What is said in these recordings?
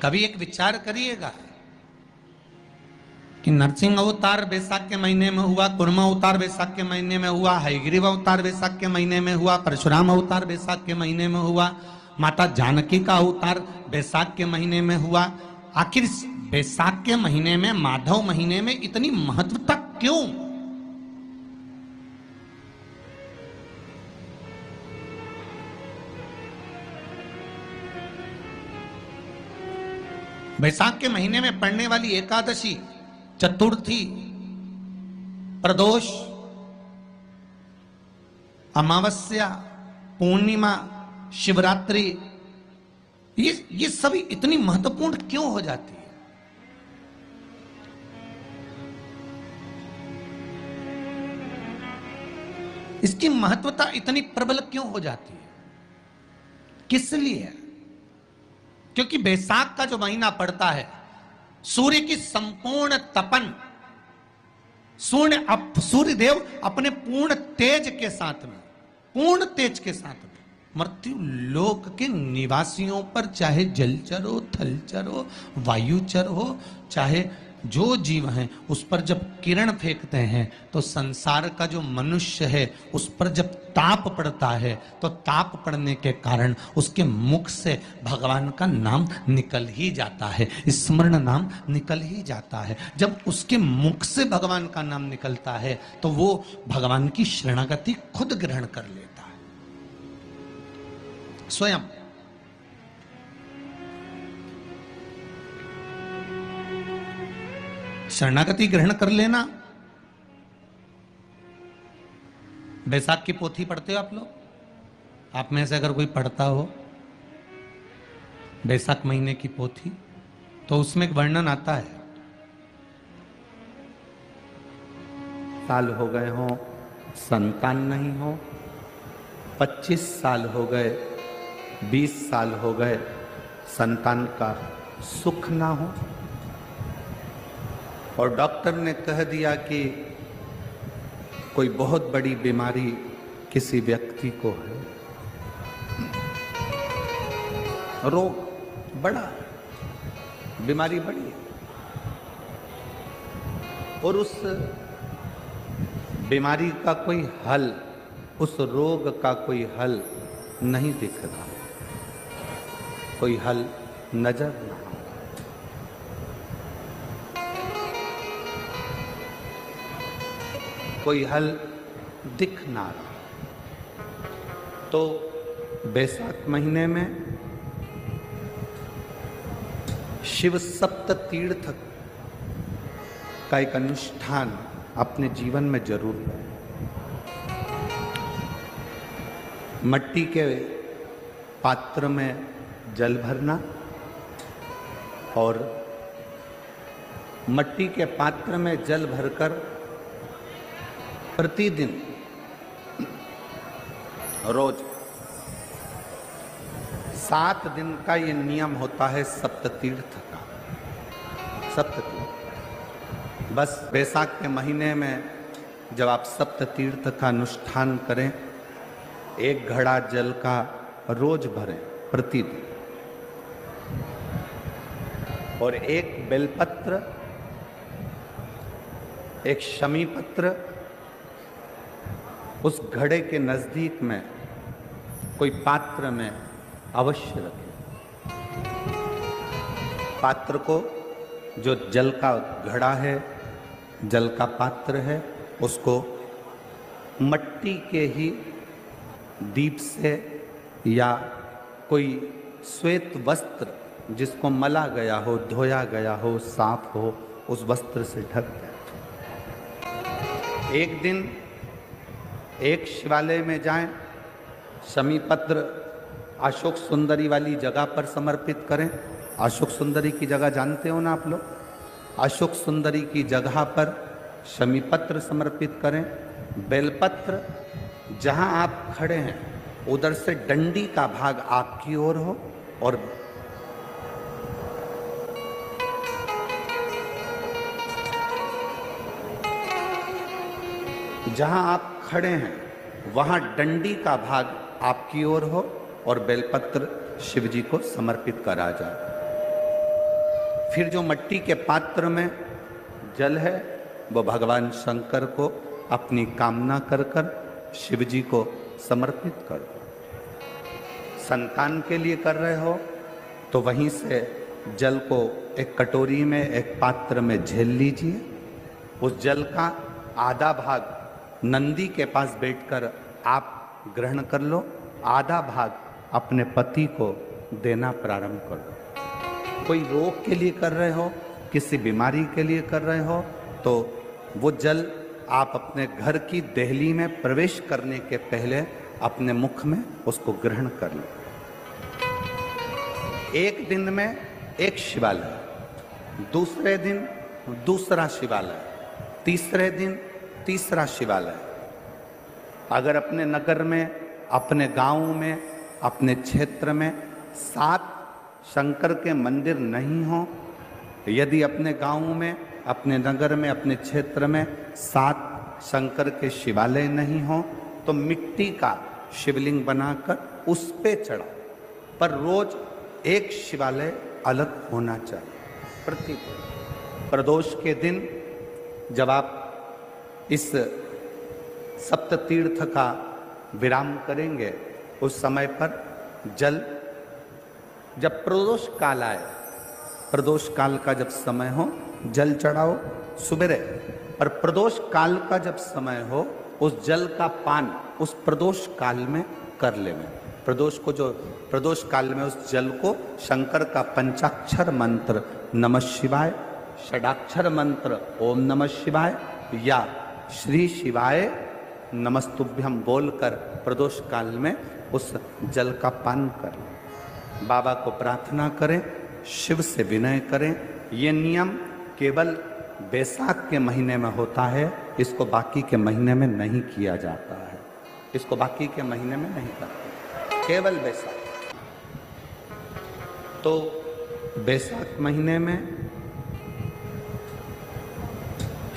कभी एक विचार करिएगा कि नरसिंह अवतार बैसाख के महीने में हुआ, कुर्मा अवतार बैसाख के महीने में हुआ, हयग्रीव अवतार बैसाख के महीने में हुआ, परशुराम अवतार बैसाख के महीने में हुआ, माता जानकी का अवतार बैसाख के महीने में हुआ। आखिर बैसाख के महीने में, माधव महीने में इतनी महत्वता क्यों? बैसाख के महीने में पड़ने वाली एकादशी, चतुर्थी, प्रदोष, अमावस्या, पूर्णिमा, शिवरात्रि, ये सभी इतनी महत्वपूर्ण क्यों हो जाती है? इसकी महत्वता इतनी प्रबल क्यों हो जाती है? किस लिए? क्योंकि बैसाख का जो महीना पड़ता है, सूर्य की संपूर्ण तपन, सूर्य देव अपने पूर्ण तेज के साथ में, पूर्ण तेज के साथ में मृत्यु लोक के निवासियों पर, चाहे जलचर हो, थलचर हो, वायुचर हो, चाहे जो जीव हैं, उस पर जब किरण फेंकते हैं तो संसार का जो मनुष्य है उस पर जब ताप पड़ता है तो ताप पड़ने के कारण उसके मुख से भगवान का नाम निकल ही जाता है, स्मरण नाम निकल ही जाता है। जब उसके मुख से भगवान का नाम निकलता है तो वो भगवान की शरणागति खुद ग्रहण कर लेता है स्वयं। शरणागति ग्रहण कर लेना। बैसाख की पोथी पढ़ते हो आप लोग? आप में से अगर कोई पढ़ता हो बैसाख महीने की पोथी, तो उसमें एक वर्णन आता है, साल हो गए हो, संतान नहीं हो, 25 साल हो गए, 20 साल हो गए, संतान का सुख ना हो, और डॉक्टर ने कह दिया कि कोई बहुत बड़ी बीमारी किसी व्यक्ति को है, रोग बड़ा, बीमारी बड़ी है, और उस बीमारी का कोई हल, उस रोग का कोई हल नहीं दिख रहा, कोई हल नजर नहीं, कोई हल दिख ना रहा। तो बैसाख महीने में शिव सप्त तीर्थ का एक अनुष्ठान अपने जीवन में जरूर है। मट्टी के पात्र में जल भरना और मट्टी के पात्र में जल भरकर प्रतिदिन रोज 7 दिन का ये नियम होता है सप्ततीर्थ का। सप्ततीर्थ, बस बैसाख के महीने में जब आप सप्ततीर्थ का अनुष्ठान करें, 1 घड़ा जल का रोज भरें प्रतिदिन, और 1 बेलपत्र, 1 शमी पत्र उस घड़े के नजदीक में कोई पात्र में अवश्य रखें। पात्र को, जो जल का घड़ा है, जल का पात्र है, उसको मट्टी के ही दीप से या कोई श्वेत वस्त्र जिसको मला गया हो, धोया गया हो, साफ हो, उस वस्त्र से ढक दें। एक दिन एक शिवालय में जाएं, शमी पत्र अशोक सुंदरी वाली जगह पर समर्पित करें। अशोक सुंदरी की जगह जानते हो ना आप लोग? अशोक सुंदरी की जगह पर शमी पत्र समर्पित करें। बेलपत्र जहां आप खड़े हैं उधर से डंडी का भाग आपकी ओर हो, और जहां आप खड़े हैं वहां डंडी का भाग आपकी ओर हो और बेलपत्र शिव जी को समर्पित करा जाए। फिर जो मिट्टी के पात्र में जल है वो भगवान शंकर को अपनी कामना कर कर शिव जी को समर्पित कर दो। संतान के लिए कर रहे हो तो वहीं से जल को एक कटोरी में, एक पात्र में झेल लीजिए। उस जल का आधा भाग नंदी के पास बैठकर आप ग्रहण कर लो, आधा भाग अपने पति को देना प्रारंभ कर दो। कोई रोग के लिए कर रहे हो, किसी बीमारी के लिए कर रहे हो तो वो जल आप अपने घर की देहली में प्रवेश करने के पहले अपने मुख में उसको ग्रहण कर लो। एक दिन में एक शिवालय, दूसरे दिन दूसरा शिवालय, तीसरे दिन तीसरा शिवालय। अगर अपने नगर में, अपने गांव में, अपने क्षेत्र में 7 शंकर के मंदिर नहीं हो, यदि अपने गांव में, अपने नगर में, अपने क्षेत्र में 7 शंकर के शिवालय नहीं हो तो मिट्टी का शिवलिंग बनाकर उस पे चढ़ा, पर रोज एक शिवालय अलग होना चाहिए प्रतिदिन। प्रदोष के दिन जब आप इस सप्त तीर्थ का विराम करेंगे उस समय पर जल, जब प्रदोष काल आए, प्रदोष काल का जब समय हो जल चढ़ाओ सुबेरे, पर प्रदोष काल का जब समय हो उस जल का पान उस प्रदोष काल में कर लेना। प्रदोष को जो प्रदोष काल में उस जल को शंकर का पंचाक्षर मंत्र नमः शिवाय, षडाक्षर मंत्र ओम नमः शिवाय या श्री शिवाय नमस्तुभ्यम बोलकर प्रदोष काल में उस जल का पान करें। बाबा को प्रार्थना करें, शिव से विनय करें। ये नियम केवल बैसाख के महीने में होता है, इसको बाकी के महीने में नहीं किया जाता है। इसको बाकी के महीने में नहीं करते, केवल बैसाख। तो बैसाख महीने में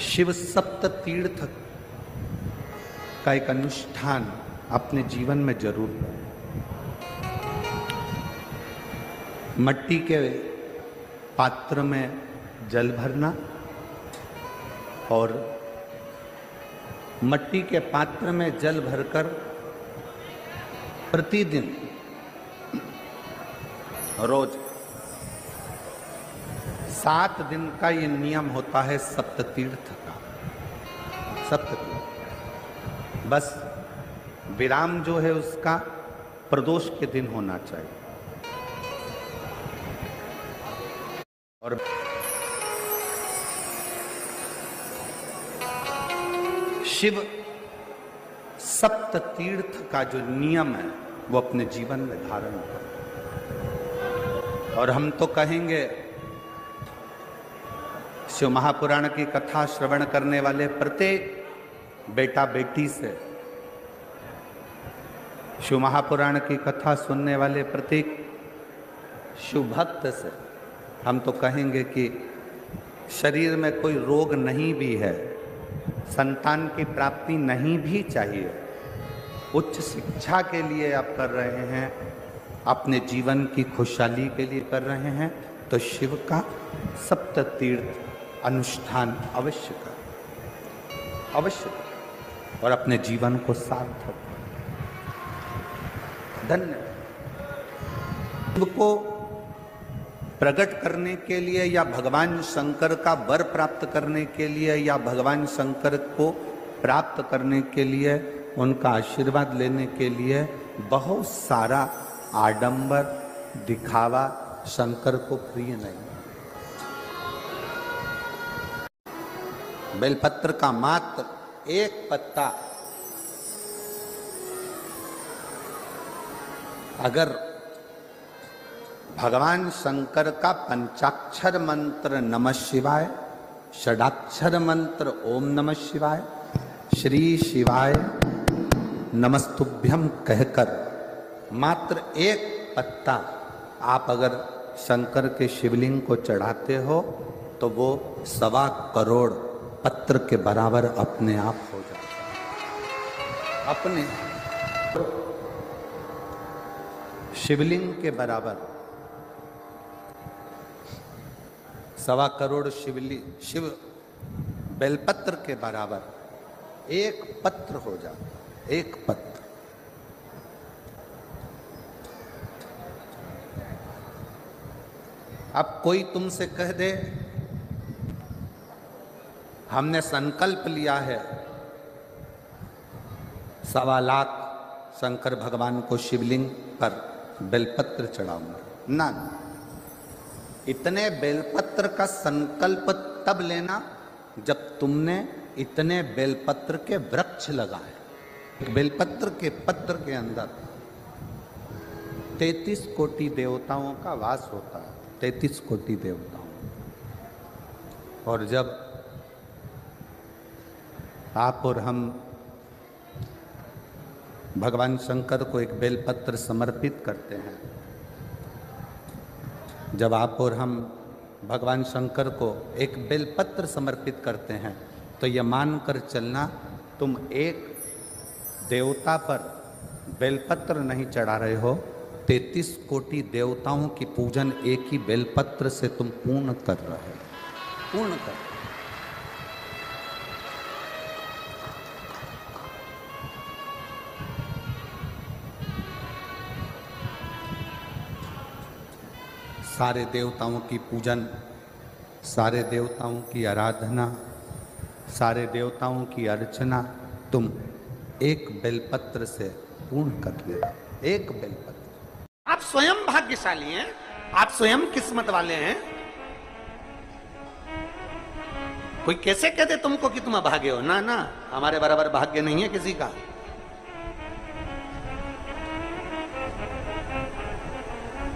शिव सप्त तीर्थ का एक अनुष्ठान अपने जीवन में जरूर करें। मिट्टी के पात्र में जल भरना और मिट्टी के पात्र में जल भरकर प्रतिदिन रोज 7 दिन का ये नियम होता है सप्ततीर्थ का। सप्ततीर्थ बस विराम जो है उसका प्रदोष के दिन होना चाहिए। और शिव सप्त तीर्थ का जो नियम है वो अपने जीवन में धारण करें। और हम तो कहेंगे शिव महापुराण की कथा श्रवण करने वाले प्रत्येक बेटा बेटी से, शिव महापुराण की कथा सुनने वाले प्रत्येक शिव भक्त से हम तो कहेंगे कि शरीर में कोई रोग नहीं भी है, संतान की प्राप्ति नहीं भी चाहिए, उच्च शिक्षा के लिए आप कर रहे हैं, अपने जीवन की खुशहाली के लिए कर रहे हैं, तो शिव का सप्त तीर्थ अनुष्ठान अवश्य करें, अवश्य करें और अपने जीवन को सार्थक धन्य। शिव को प्रकट करने के लिए या भगवान शंकर का वर प्राप्त करने के लिए या भगवान शंकर को प्राप्त करने के लिए, उनका आशीर्वाद लेने के लिए बहुत सारा आडंबर दिखावा शंकर को प्रिय नहीं। बेलपत्र का मात्र एक पत्ता अगर भगवान शंकर का पंचाक्षर मंत्र नमः शिवाय, षडाक्षर मंत्र ओम नमः शिवाय, श्री शिवाय नमस्तुभ्यम कहकर मात्र एक पत्ता आप अगर शंकर के शिवलिंग को चढ़ाते हो तो वो 1.25 करोड़ पत्र के बराबर अपने आप हो जाता है। अपने शिवलिंग के बराबर 1.25 करोड़ शिव बेलपत्र के बराबर एक पत्र हो जाता, एक पत्र। अब कोई तुमसे कह दे हमने संकल्प लिया है 1.25 लाख शंकर भगवान को शिवलिंग पर बेलपत्र चढ़ाऊंगा, ना, इतने बेलपत्र का संकल्प तब लेना जब तुमने इतने बेलपत्र के वृक्ष लगाए। बेलपत्र के पत्र के अंदर 33 कोटि देवताओं का वास होता है, 33 कोटि देवताओं। और जब आप और हम भगवान शंकर को एक बेलपत्र समर्पित करते हैं, जब आप और हम भगवान शंकर को एक बेलपत्र समर्पित करते हैं, तो यह मानकर चलना तुम एक देवता पर बेलपत्र नहीं चढ़ा रहे हो, 33 कोटि देवताओं की पूजन एक ही बेलपत्र से तुम पूर्ण कर रहे हो, पूर्ण कर। सारे देवताओं की पूजन, सारे देवताओं की आराधना, सारे देवताओं की अर्चना तुम एक बेलपत्र से पूर्ण कर ले, एक बेलपत्र। आप स्वयं भाग्यशाली हैं, आप स्वयं किस्मत वाले हैं। कोई कैसे कह दे तुमको कि तुम अभागे हो? ना ना, हमारे बराबर भाग्य नहीं है किसी का।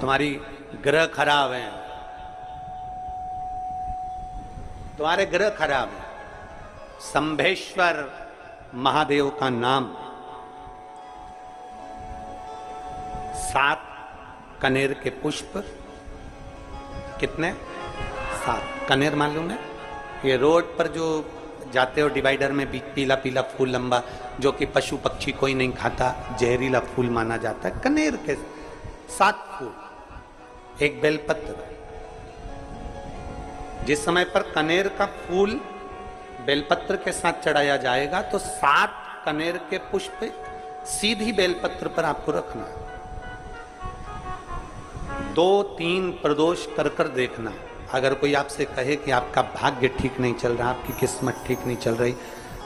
तुम्हारी ग्रह खराब हैं, तुम्हारे ग्रह खराब हैं। संभेश्वर महादेव का नाम 7 कनेर के पुष्प, कितने? 7 कनेर मालूम है? ये रोड पर जो जाते हो डिवाइडर में पीला पीला फूल लंबा, जो कि पशु पक्षी कोई नहीं खाता, जहरीला फूल माना जाता है, कनेर के 7 फूल, एक बेलपत्र। जिस समय पर कनेर का फूल बेलपत्र के साथ चढ़ाया जाएगा तो 7 कनेर के पुष्प सीधी बेलपत्र पर आपको रखना, 2-3 प्रदोष कर कर देखना। अगर कोई आपसे कहे कि आपका भाग्य ठीक नहीं चल रहा, आपकी किस्मत ठीक नहीं चल रही,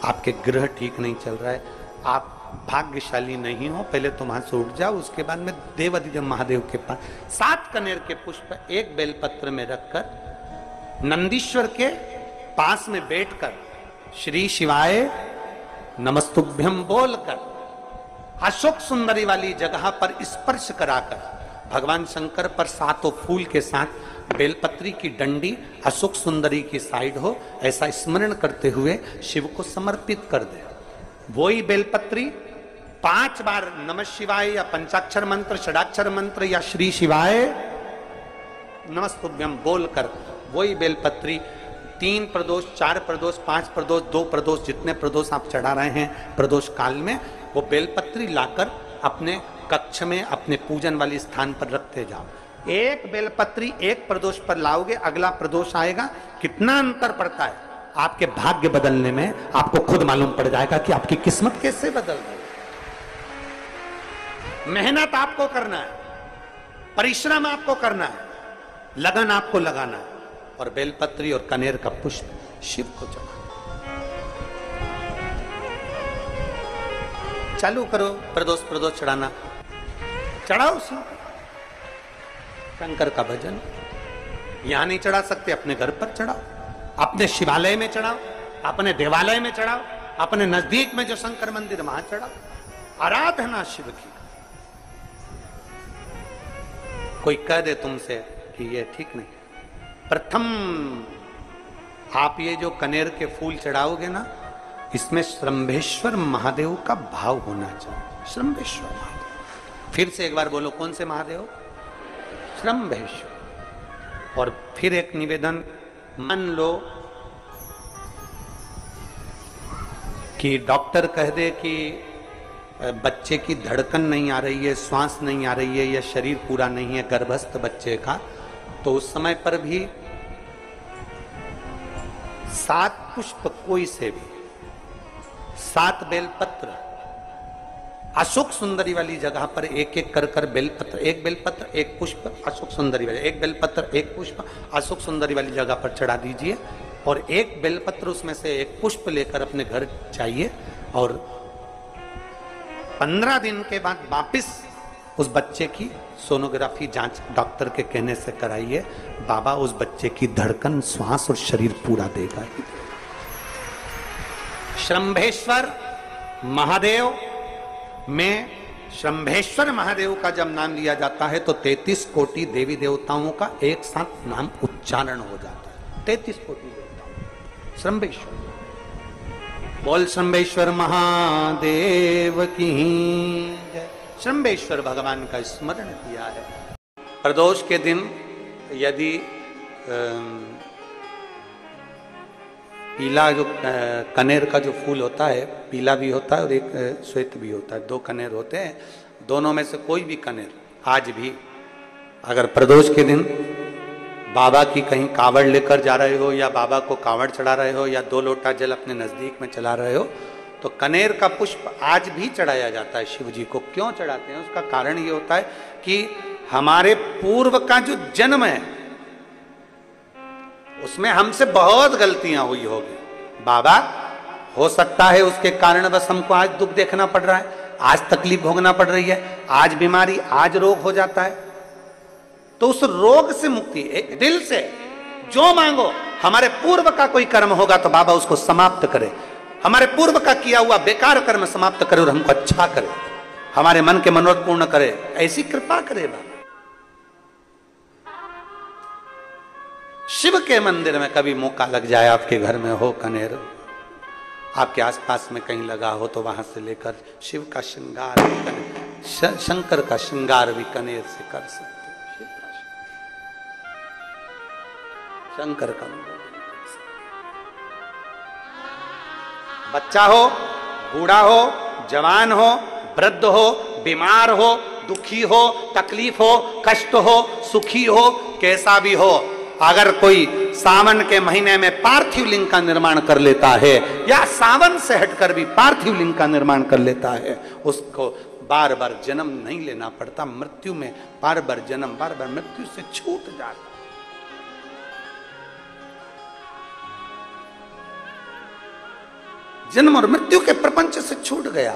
आपके ग्रह ठीक नहीं चल रहा है, आप भाग्यशाली नहीं हो, पहले तुम वहां से उठ जाओ। उसके बाद में देवाधिदेव महादेव के पास 7 कनेर के पुष्प एक बेलपत्र में रखकर नंदीश्वर के पास में बैठकर श्री शिवाय नमस्तुभ्यम बोलकर अशोक सुंदरी वाली जगह पर स्पर्श कराकर भगवान शंकर पर 7 फूल के साथ बेलपत्री की डंडी अशोक सुंदरी की साइड हो, ऐसा स्मरण करते हुए शिव को समर्पित कर दे। वही बेलपत्री 5 बार नमः शिवाय या पंचाक्षर मंत्र, षडाक्षर मंत्र या श्री शिवाय नमस्तुभ्यम बोलकर वही बेलपत्री 3 प्रदोष, 4 प्रदोष, 5 प्रदोष, 2 प्रदोष, जितने प्रदोष आप चढ़ा रहे हैं प्रदोष काल में, वो बेलपत्री लाकर अपने कक्ष में अपने पूजन वाले स्थान पर रखते जाओ। एक बेलपत्री एक प्रदोष पर लाओगे, अगला प्रदोष आएगा, कितना अंतर पड़ता है आपके भाग्य बदलने में, आपको खुद मालूम पड़ जाएगा कि आपकी किस्मत कैसे बदल रही। मेहनत आपको करना है, परिश्रम आपको करना है, लगन आपको लगाना है, और बेलपत्री और कनेर का पुष्प शिव को चढ़ाना। चालू करो प्रदोष प्रदोष चढ़ाना, चढ़ाओ शिव शंकर का भजन। यहां नहीं चढ़ा सकते, अपने घर पर चढ़ाओ, अपने शिवालय में चढ़ाओ, अपने देवालय में चढ़ाओ, अपने नजदीक में जो शंकर मंदिर वहां चढ़ाओ, आराधना शिव की। कोई कह दे तुमसे कि ये ठीक नहीं, प्रथम आप ये जो कनेर के फूल चढ़ाओगे ना, इसमें श्रंभेश्वर महादेव का भाव होना चाहिए। श्रंभेश्वर महादेव, फिर से एक बार बोलो, कौन से महादेव? श्रंभेश्वर। और फिर एक निवेदन, मान लो कि डॉक्टर कह दे कि बच्चे की धड़कन नहीं आ रही है, श्वास नहीं आ रही है, या शरीर पूरा नहीं है गर्भस्थ बच्चे का, तो उस समय पर भी 7 पुष्प कोई से भी, 7 बेलपत्र, अशोक सुंदरी वाली जगह पर एक एक कर बेलपत्र, एक बेलपत्र एक पुष्प अशोक सुंदरी वाली, एक बेलपत्र एक पुष्प अशोक सुंदरी वाली जगह पर चढ़ा दीजिए और एक बेलपत्र उसमें से एक पुष्प लेकर अपने घर जाइए और 15 दिन के बाद वापिस उस बच्चे की सोनोग्राफी जांच डॉक्टर के कहने से कराइए। बाबा उस बच्चे की धड़कन, श्वास और शरीर पूरा देगा। श्रंभेश्वर महादेव में, श्रंभेश्वर महादेव का जब नाम लिया जाता है तो 33 कोटि देवी देवताओं का एक साथ नाम उच्चारण हो जाता है। 33 कोटि देवताओं, श्रंभेश्वर। बोल श्रंभेश्वर महादेव की जय। श्रंभेश्वर भगवान का स्मरण किया है। प्रदोष के दिन यदि पीला जो कनेर का जो फूल होता है, पीला भी होता है और एक श्वेत भी होता है, 2 कनेर होते हैं। दोनों में से कोई भी कनेर आज भी अगर प्रदोष के दिन बाबा की कहीं कावड़ लेकर जा रहे हो या बाबा को कावड़ चढ़ा रहे हो या 2 लोटा जल अपने नजदीक में चला रहे हो तो कनेर का पुष्प आज भी चढ़ाया जाता है शिव जी को। क्यों चढ़ाते हैं? उसका कारण ये होता है कि हमारे पूर्व का जो जन्म है उसमें हमसे बहुत गलतियां हुई होगी। बाबा, हो सकता है उसके कारण बस हमको आज दुख देखना पड़ रहा है, आज तकलीफ भोगना पड़ रही है, आज बीमारी, आज रोग हो जाता है। तो उस रोग से मुक्ति एक दिल से जो मांगो, हमारे पूर्व का कोई कर्म होगा तो बाबा उसको समाप्त करे, हमारे पूर्व का किया हुआ बेकार कर्म समाप्त करे और हमको अच्छा करे, हमारे मन के मनोरथ पूर्ण करे, ऐसी कृपा करे बाबा। शिव के मंदिर में कभी मौका लग जाए, आपके घर में हो कनेर, आपके आसपास में कहीं लगा हो तो वहां से लेकर शिव का श्रृंगार भी कनेर, शंकर का श्रृंगार भी कनेर से कर सकते। शंकर का बच्चा हो, बूढ़ा हो, जवान हो, वृद्ध हो, बीमार हो, दुखी हो, तकलीफ हो, कष्ट हो, सुखी हो, कैसा भी हो, अगर कोई सावन के महीने में पार्थिव लिंग का निर्माण कर लेता है या सावन से हटकर भी पार्थिव लिंग का निर्माण कर लेता है, उसको बार बार जन्म नहीं लेना पड़ता। मृत्यु में बार बार जन्म, बार बार मृत्यु से छूट जाता। जन्म और मृत्यु के प्रपंच से छूट गया।